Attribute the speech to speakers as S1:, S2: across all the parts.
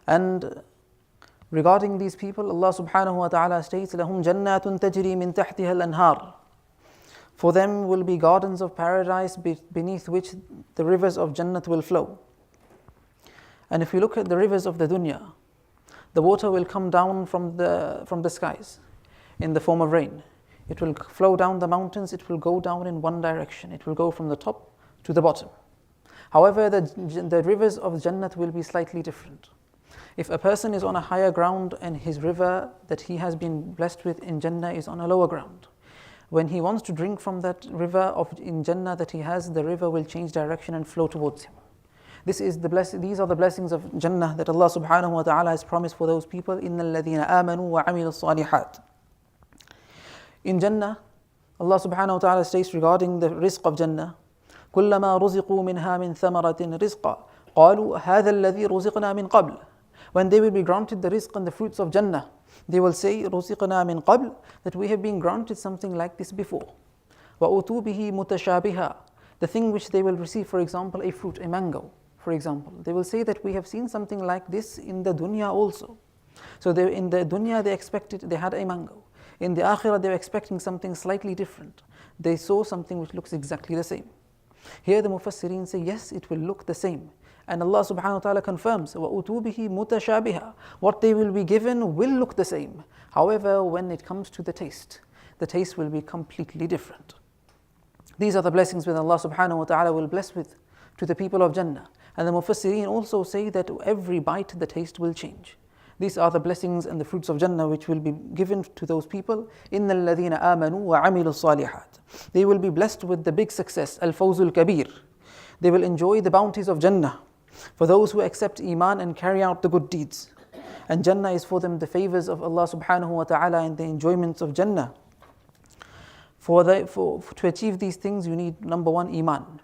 S1: And regarding these people, Allah subhanahu wa ta'ala states, لَهُمْ جَنَّاتٌ تَجْرِي مِنْ تَحْتِهَا الْأَنْهَارِ. For them will be gardens of paradise beneath which the rivers of Jannat will flow. And if you look at the rivers of the dunya, the water will come down from the skies in the form of rain. It will flow down the mountains, it will go down in one direction. It will go from the top to the bottom. However, the rivers of Jannat will be slightly different. If a person is on a higher ground and his river that he has been blessed with in Jannah is on a lower ground, when he wants to drink from that river in Jannah that he has, the river will change direction and flow towards him. These are the blessings of Jannah that Allah subhanahu wa ta'ala has promised for those people. إِنَّ الَّذِينَ آمَنُوا وَعَمِلُوا الصَّالِحَاتِ. In Jannah, Allah subhanahu wa ta'ala states regarding the rizq of Jannah, كُلَّمَا رُزِقُوا مِنْهَا مِنْ ثَمَرَةٍ رِزْقًا قَالُوا هَذَا الَّذِي رُزِقْنَا مِنْ قَبْلِ. When they will be granted the rizq and the fruits of Jannah, they will say, رُزِقْنَا مِنْ قَبْلِ, that we have been granted something like this before. وَأُتُوا بِهِ مُتَشَابِهًا. The thing which they will receive, for example, a fruit, a mango, for example. They will say that we have seen something like this in the dunya also. So in the dunya they had a mango. In the akhirah they were expecting something slightly different. They saw something which looks exactly the same. Here the Mufassirin say, yes, it will look the same. And Allah subhanahu wa ta'ala confirms, وَأُتُوا بِهِ مُتَشَابِهًا. What they will be given will look the same. However, when it comes to the taste will be completely different. These are the blessings that Allah subhanahu wa ta'ala will bless with to the people of Jannah. And the Mufassirin also say that every bite the taste will change. These are the blessings and the fruits of Jannah which will be given to those people. إِنَّ الَّذِينَ آمَنُوا وَعَمِلُوا الصَّالِحَاتِ. They will be blessed with the big success, al-fawzul kabir. They will enjoy the bounties of Jannah for those who accept Iman and carry out the good deeds. And Jannah is for them the favors of Allah subhanahu wa ta'ala and the enjoyments of Jannah. To achieve these things, you need number one, Iman.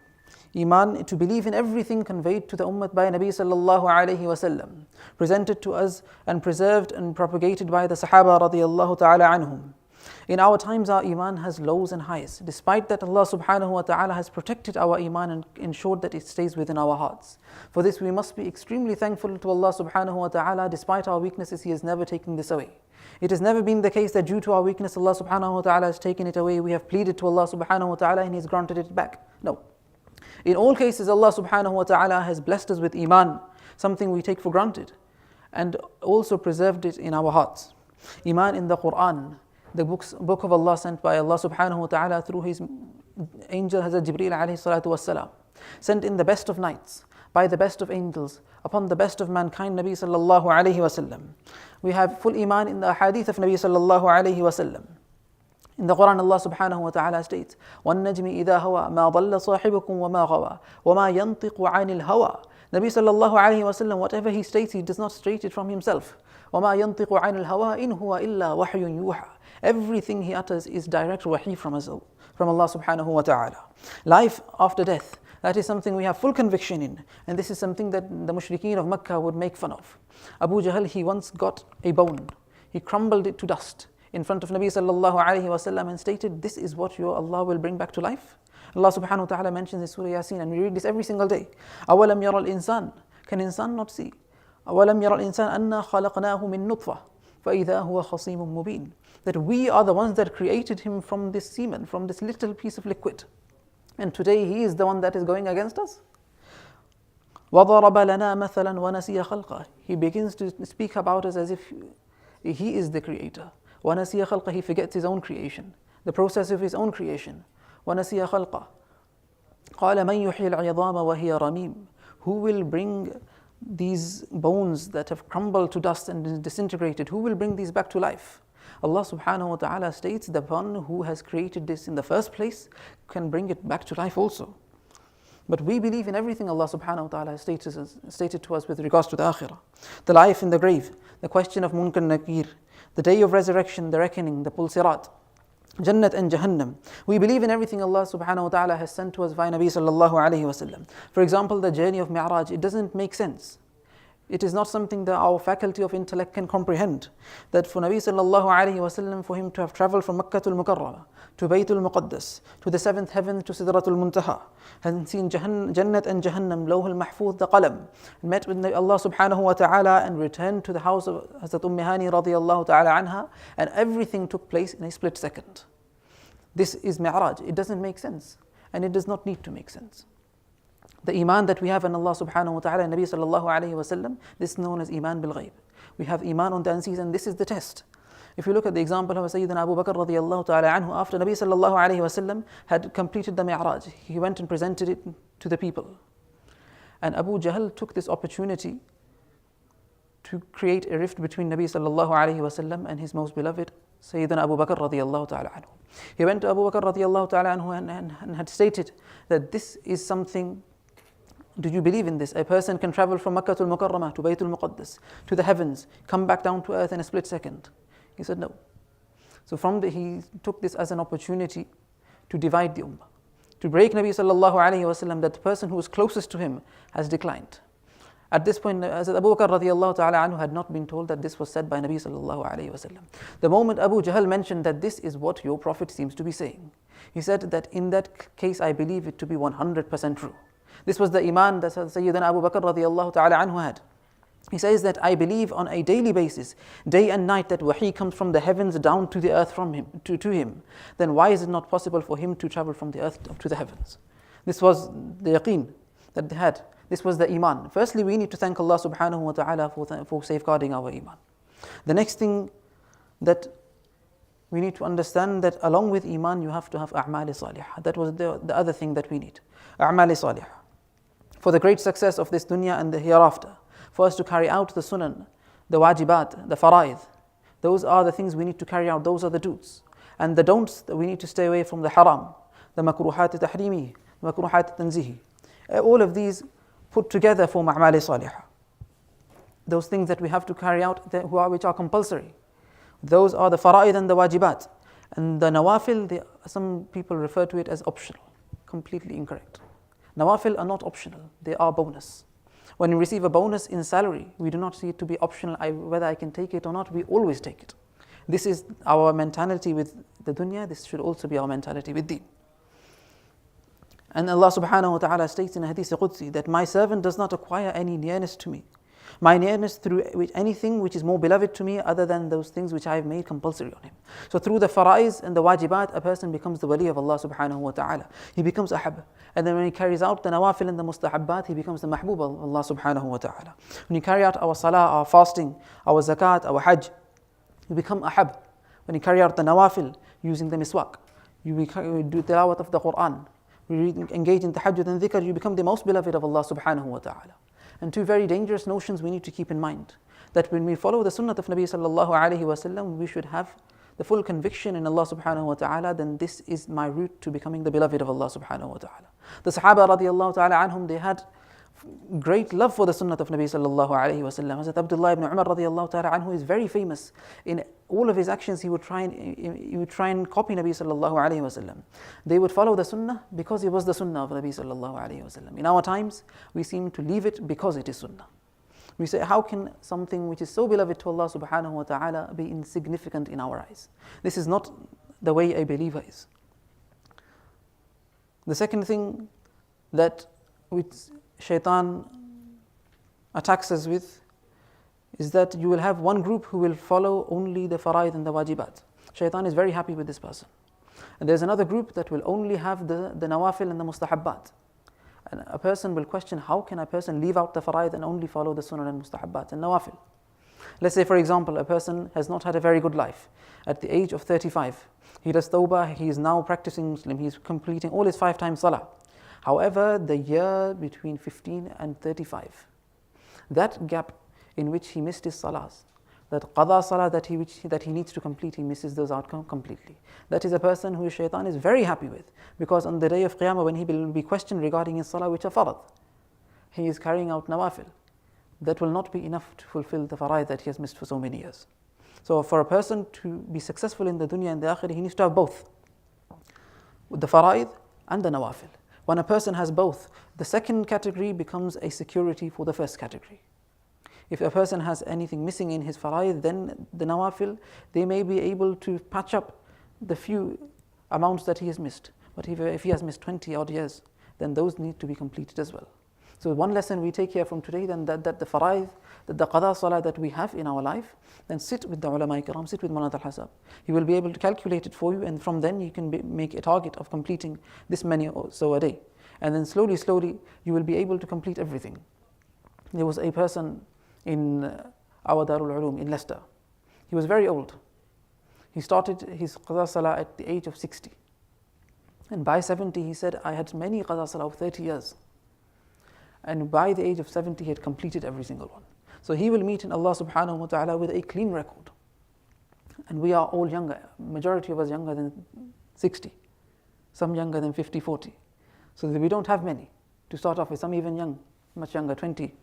S1: Iman, to believe in everything conveyed to the ummah by Nabi sallallahu alayhi wasallam, presented to us and preserved and propagated by the Sahaba radiyallahu ta'ala anhum. In our times, our Iman has lows and highs. Despite that, Allah subhanahu wa ta'ala has protected our Iman and ensured that it stays within our hearts. For this, we must be extremely thankful to Allah subhanahu wa ta'ala. Despite our weaknesses, He has never taken this away. It has never been the case that due to our weakness, Allah subhanahu wa ta'ala has taken it away. We have pleaded to Allah subhanahu wa ta'ala and He has granted it back. No. In all cases, Allah subhanahu wa ta'ala has blessed us with Iman, something we take for granted, and also preserved it in our hearts. Iman in the Quran, the book of Allah sent by Allah subhanahu wa ta'ala through His angel Hazrat Jibreel alayhi salatu wassalam, sent in the best of nights, by the best of angels, upon the best of mankind, Nabi sallallahu alayhi wasallam. We have full Iman in the hadith of Nabi sallallahu alayhi wasallam. In the Quran, Allah subhanahu wa ta'ala states, وَالنَّجْمِ إِذَا هَوَى مَا ضَلَّ صَاحِبُكُمْ وَمَا غَوَى وَمَا يَنْطِقُ عَنِ الْهَوَى. Nabi sallallahu alayhi wasallam, whatever he states, he does not state it from himself. وَمَا يَنْطِقُ عَنِ الْهَوَى إِنْ هُوَ إِلَّا وَحْيٌ يُوحَى. Everything he utters is direct wahi from Allah subhanahu wa ta'ala. Life after death, that is something we have full conviction in. And this is something that the mushrikeen of Makkah would make fun of. Abu Jahl, he once got a bone. He crumbled it to dust in front of Nabi sallallahu alayhi wasallam and stated, this is what your Allah will bring back to life. Allah subhanahu wa ta'ala mentions in Surah Yasin, and we read this every single day. أَوَلَمْ يَرَى الْإِنسَانِ. Can insan not see? أَوَلَمْ يَرَى الْإِنسَانِ أَنَّا خَلَقْنَاهُ مِن نُطْفَةٍ فَإِذَا هُوَ خَصِيمٌ مُبِينٌ. That we are the ones that created him from this semen, from this little piece of liquid. And today he is the one that is going against us. وَضَرَبَ لَنَا مَثَلًا وَنَسِيَ خَلْقَهُ. He begins to speak about us as if he is the creator. وَنَسِيَ خَلْقَهُ. He forgets his own creation, the process of his own creation. وَنَسِيَ خَلْقَهُ. قَالَ مَنْ يُحْيِي الْعِظَامَ وَهِيَ رَمِيمٌ. Who will bring these bones that have crumbled to dust and disintegrated, who will bring these back to life? Allah subhanahu wa ta'ala states, the one who has created this in the first place can bring it back to life also. But we believe in everything Allah subhanahu wa ta'ala has stated to us with regards to the akhirah. The life in the grave, the question of Munkar Nakir, the day of resurrection, the reckoning, the Pulsirat, Jannat and Jahannam. We believe in everything Allah subhanahu wa ta'ala has sent to us via Nabi sallallahu alayhi wasallam. For example, the journey of Mi'raj, it doesn't make sense. It is not something that our faculty of intellect can comprehend. That for Nabi sallallahu alayhi wa sallam, for him to have travelled from Makkah to Al-Mukarramah, to Baytul Muqaddas, to the seventh heaven, to Sidratul Muntaha, and seen Jannat and Jahannam, Lawh al-Mahfuz, the Qalam, and met with Allah subhanahu wa ta'ala, and returned to the house of Hazrat Hani radiyallahu ta'ala anha, and everything took place in a split second. This is Mi'raj. It doesn't make sense, and it does not need to make sense. The iman that we have in Allah subhanahu wa ta'ala and Nabi sallallahu alayhi wa sallam, this is known as iman bil ghaib. We have iman on the unseen, and this is the test. If you look at the example of Sayyidina Abu Bakr radiyallahu ta'ala anhu, after Nabi sallallahu alayhi wa sallam had completed the Mi'raj, he went and presented it to the people. And Abu Jahl took this opportunity to create a rift between Nabi sallallahu alayhi wa sallam and his most beloved Sayyidina Abu Bakr radiyallahu ta'ala anhu. He went to Abu Bakr radiyallahu ta'ala anhu and had stated that this is something. Do you believe in this? A person can travel from Makkah to Al-Mukarramah, to Baytul Muqaddas, to the heavens, come back down to earth in a split second. He said no. So he took this as an opportunity to divide the ummah, to break Nabi sallallahu alayhi wa sallam, that the person who was closest to him has declined. At this point, as Abu Bakr radiyallahu ta'ala anhu had not been told that this was said by Nabi sallallahu alayhi wa sallam. The moment Abu Jahl mentioned that this is what your Prophet seems to be saying, he said that in that case I believe it to be 100% true. This was the iman that Sayyidina Abu Bakr radiyallahu ta'ala anhu had. He says that I believe on a daily basis, day and night, that wahi comes from the heavens down to the earth from him, to him. Then why is it not possible for him to travel from the earth up to the heavens? This was the yaqeen that they had. This was the iman. Firstly, we need to thank Allah subhanahu wa ta'ala for safeguarding our iman. The next thing that we need to understand, that along with iman you have to have a'mal salihah. That was the other thing that we need. A'mal salihah. For the great success of this dunya and the hereafter, for us to carry out the sunan, the wajibat, the fara'id, those are the things we need to carry out, those are the do's. And the don'ts, that we need to stay away from the haram, the makruhat tahrimi, the makruhat tanzihi. All of these put together for a'mal salihah. Those things that we have to carry out, which are compulsory. Those are the fara'id and the wajibat. And the nawafil, some people refer to it as optional. Completely incorrect. Nawafil are not optional, they are bonus. When we receive a bonus in salary, we do not see it to be optional, whether I can take it or not, we always take it. This is our mentality with the dunya, this should also be our mentality with deen. And Allah subhanahu wa ta'ala states in a hadith Qudsi that my servant does not acquire any nearness to me. My nearness through anything which is more beloved to me other than those things which I have made compulsory on him. So through the fara'is and the wajibat, a person becomes the wali of Allah subhanahu wa ta'ala. He becomes ahab. And then when he carries out the nawafil and the mustahabbat, he becomes the mahbub of Allah subhanahu wa ta'ala. When you carry out our salah, our fasting, our zakat, our hajj, you become ahab. When you carry out the nawafil using the miswak, you do tilawat of the Quran, we engage in tahajjud and dhikr, you become the most beloved of Allah subhanahu wa ta'ala. And two very dangerous notions we need to keep in mind. That when we follow the sunnah of Nabi sallallahu alayhi wa sallam, we should have the full conviction in Allah subhanahu wa ta'ala, then this is my route to becoming the beloved of Allah subhanahu wa ta'ala. The Sahaba radiyallahu ta'ala anhum, they had great love for the sunnah of Nabi sallallahu alayhi wa sallam. Hazrat Abdullah ibn Umar radiyallahu ta'ala anhu is very famous. In all of his actions, he would try and copy Nabi sallallahu alayhi wa sallam. They would follow the sunnah because it was the sunnah of Nabi sallallahu alayhi wa sallam. In our times, we seem to leave it because it is sunnah. We say, how can something which is so beloved to Allah subhanahu wa ta'ala be insignificant in our eyes? This is not the way a believer is. The second thing that which shaitan attacks us with is that you will have one group who will follow only the fara'id and the wajibat. Shaitan is very happy with this person. And there's another group that will only have the nawafil and the mustahabbat. And a person will question, how can a person leave out the fara'id and only follow the sunnah and mustahabbat and nawafil? Let's say, for example, a person has not had a very good life. At the age of 35, he does tawbah, he is now practicing Muslim, he is completing all his 5 times salah. However, the year between 15 and 35, that gap in which he missed his salahs, that qada salah that he needs to complete, he misses those out completely. That is a person who shaitan is very happy with, because on the day of Qiyamah, when he will be questioned regarding his salah which are farad, he is carrying out nawafil. That will not be enough to fulfill the fara'id that he has missed for so many years. So for a person to be successful in the dunya and the akhirah, he needs to have both, the fara'id and the nawafil. When a person has both, the second category becomes a security for the first category. If a person has anything missing in his faraid, then the nawafil, they may be able to patch up the few amounts that he has missed. But if he has missed 20 odd years, then those need to be completed as well. So one lesson we take here from today, then that the faraid, that the qada salah that we have in our life, then sit with the ulama kiram, sit with Moulana al-Hasab. He will be able to calculate it for you, and from then you can make a target of completing this many or so a day. And then slowly, you will be able to complete everything. There was a person in our Darul Ulum in Leicester. He was very old. He started his qada salah at the age of 60. And by 70, he said, I had many qada salah of 30 years. And by the age of 70, he had completed every single one. So he will meet in Allah subhanahu wa ta'ala with a clean record. And we are all younger. Majority of us younger than 60. Some younger than 50, 40. So we don't have many to start off with. Some even young, much younger, 20,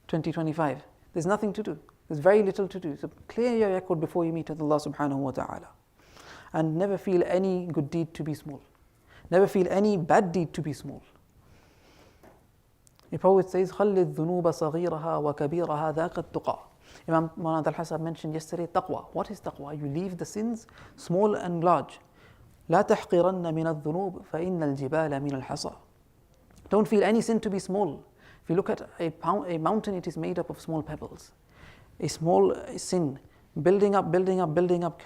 S1: 25. There's nothing to do. There's very little to do. So clear your record before you meet with Allah subhanahu wa ta'ala. And never feel any good deed to be small. Never feel any bad deed to be small. The poet says, خَلِّ الذُّنُوبَ صَغِيرَهَا وَكَبِيرَهَا ذَاقَ التُّقَى. Imam Moulana al-Hasab mentioned yesterday, taqwa. What is taqwa? You leave the sins, small and large. لا تحقرن من الذنوب فإن الجبال من الحصى. Don't feel any sin to be small. If you look at a mountain, it is made up of small pebbles. A small sin, building up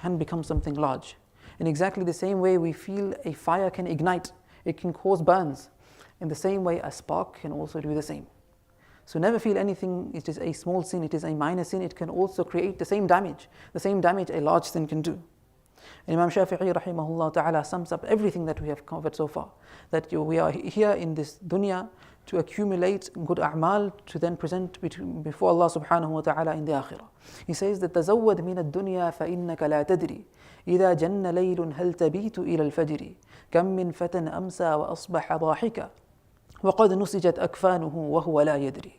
S1: can become something large. In exactly the same way we feel a fire can ignite, it can cause burns. In the same way, a spark can also do the same. So never feel anything, it is a small sin, it is a minor sin, it can also create the same damage a large sin can do. And Imam Shafi'i rahimahullah ta'ala sums up everything that we have covered so far. That we are here in this dunya to accumulate good a'mal to then present before Allah subhanahu wa ta'ala in the akhirah. He says that تزود من الدنيا فإنك لا تدري إذا جن ليل هل تبيت إلى الفجر كم من فتى أمسى وأصبح ضاحكا وَقَدْ نُسِجَتْ أَكْفَانُهُ وَهُوَ لَا يَدْرِي.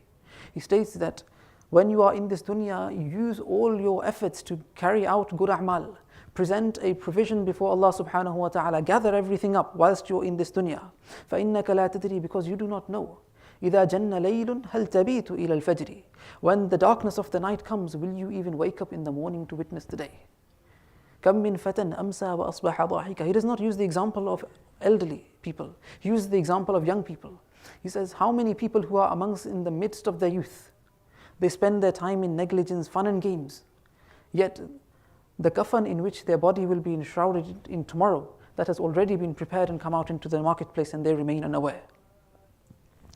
S1: He states that when you are in this dunya, use all your efforts to carry out good a'mal. Present a provision before Allah subhanahu wa ta'ala. Gather everything up whilst you're in this dunya. فَإِنَّكَ لَا تَدْرِي, because you do not know. إِذَا جَنَّ لَيْلٌ هَلْ تَبِيتُ إِلَى الْفَجْرِ. When the darkness of the night comes, will you even wake up in the morning to witness the day? كَم مِّن فَتًى أَمْسَى وَأَصْبَحَ ضَاحِكًا. He does not use the example of elderly people. He uses the example of young people. He says, how many people who are amongst in the midst of their youth, they spend their time in negligence, fun and games. Yet the kafan in which their body will be enshrouded in tomorrow, that has already been prepared and come out into the marketplace, and they remain unaware.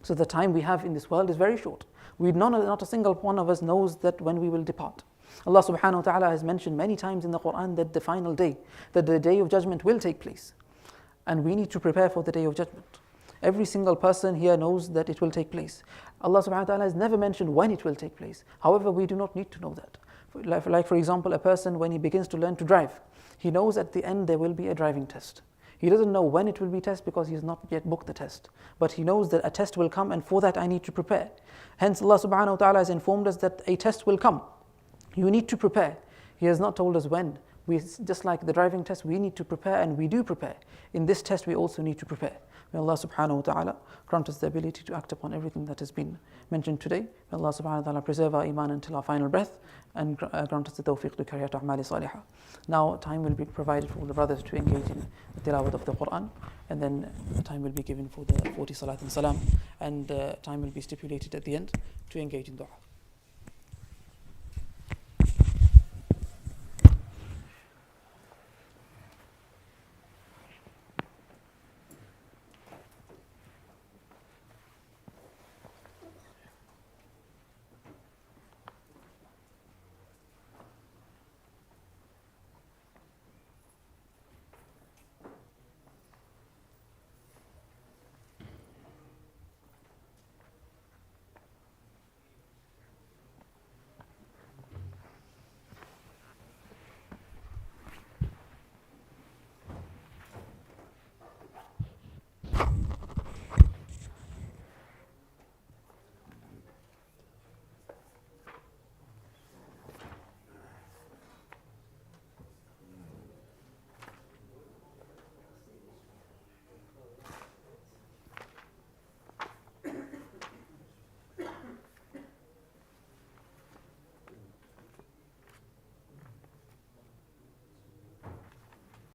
S1: So the time we have in this world is very short. Not a single one of us knows that when we will depart. Allah subhanahu wa ta'ala has mentioned many times in the Quran that the final day, that the day of judgment will take place. And we need to prepare for the day of judgment. Every single person here knows that it will take place. Allah subhanahu wa ta'ala has never mentioned when it will take place. However, we do not need to know that. Like for example, a person when he begins to learn to drive, he knows at the end there will be a driving test. He doesn't know when it will be test because he has not yet booked the test. But he knows that a test will come, and for that I need to prepare. Hence Allah subhanahu wa ta'ala has informed us that a test will come. You need to prepare. He has not told us when. Just like the driving test, we need to prepare, and we do prepare. In this test we also need to prepare. May Allah subhanahu wa ta'ala grant us the ability to act upon everything that has been mentioned today. May Allah subhanahu wa ta'ala preserve our iman until our final breath, and grant us the tawfiq to carry out a'mali salihah. Now time will be provided for all the brothers to engage in the tilawat of the Quran, and then time will be given for the 40 salat and salam, and time will be stipulated at the end to engage in dua.